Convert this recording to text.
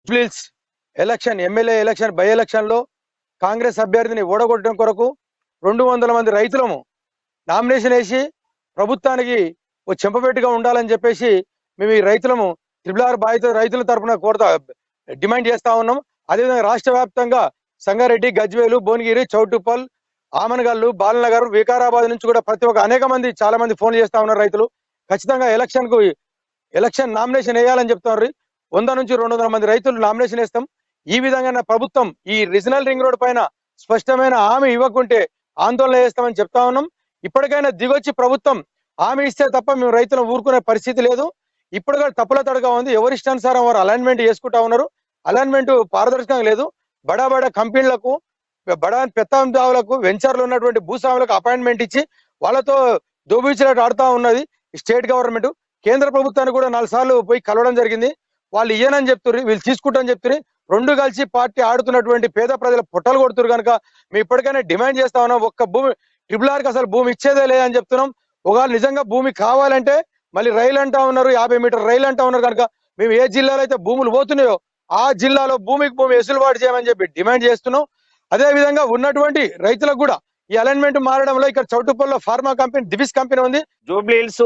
Jubilee Hills election MLA election by election లో కాంగ్రెస్ అభ్యర్థిని ఓడగొట్టడం కొరకు 200 మంది రైతులము నామినేషన్ వేసి ప్రభుత్వానికి ఓ చెంపపెట్టుగా ఉండాలని చెప్పేసి మేము ఈ రైతులము RRR బాధిత రైతుల తరఫున కోరుతా డిమాండ్ చేస్తా ఉన్నాం. అదేవిధంగా రాష్ట్ర వ్యాప్తంగా సంగారెడ్డి, గజ్వేలు, భువనగిరి, చౌటుప్పల్, ఆమనగల్లు, బాలనగర్, వికారాబాద్ నుంచి కూడా ప్రతి ఒక్క అనేక మంది చాలా మంది ఫోన్ చేస్తా ఉన్నారు. రైతులు ఖచ్చితంగా ఎలక్షన్ నామినేషన్ వేయాలని చెప్తున్నారు. 100 నుంచి 200 మంది రైతులు నామినేషన్ వేస్తాం. ఈ విధంగా ప్రభుత్వం ఈ రీజనల్ రింగ్ రోడ్ పైన స్పష్టమైన హామీ ఇవ్వకుంటే ఆందోళన చేస్తామని చెప్తా ఉన్నాం. ఇప్పటికైనా దిగొచ్చి ప్రభుత్వం హామీ ఇస్తే తప్ప మేము రైతులను ఊరుకునే పరిస్థితి లేదు. ఇప్పటిగా తప్పుల తడగా ఉంది. ఎవరిష్టానుసారం వారు అలైన్మెంట్ చేసుకుంటా ఉన్నారు. అలైన్మెంట్ పారదర్శకంగా లేదు. బడా కంపెనీలకు, బడా పెత్తందారులకు, వెంచర్లు ఉన్నటువంటి భూస్వాములకు అపాయింట్మెంట్ ఇచ్చి వాళ్ళతో దోబిచ్చినట్టు ఆడుతా ఉన్నది స్టేట్ గవర్నమెంట్. కేంద్ర ప్రభుత్వాన్ని కూడా 4 సార్లు పోయి కలవడం జరిగింది. వాళ్ళు ఇయ్యనని చెప్తున్నారు, వీళ్ళు తీసుకుంటారని చెప్తున్నారు. రెండు కలిసి పార్టీ ఆడుతున్నటువంటి పేద ప్రజల పొట్టలు కొడుతున్నారు. కనుక మేము ఇప్పటికైనా డిమాండ్ చేస్తా ఉన్నాం. ఒక్క భూమి RRRకి అసలు భూమి ఇచ్చేదే లేదని చెప్తున్నాం. ఒకవేళ నిజంగా భూమి కావాలంటే మళ్ళీ రైలు అంటా ఉన్నారు, 50 మీటర్ రైలు అంటా ఉన్నారు. కనుక మేము ఏ జిల్లాలో అయితే భూములు పోతున్నాయో ఆ జిల్లాలో భూమికి భూమి వెసులుబాటు చేయమని చెప్పి డిమాండ్ చేస్తున్నాం. అదే విధంగా ఉన్నటువంటి రైతులకు కూడా ఈ అలైన్మెంట్ మారడంలో ఇక్కడ చౌటుప్పల్లో ఫార్మా కంపెనీ, దివిస్ కంపెనీ ఉంది. జూబ్లీహిల్స్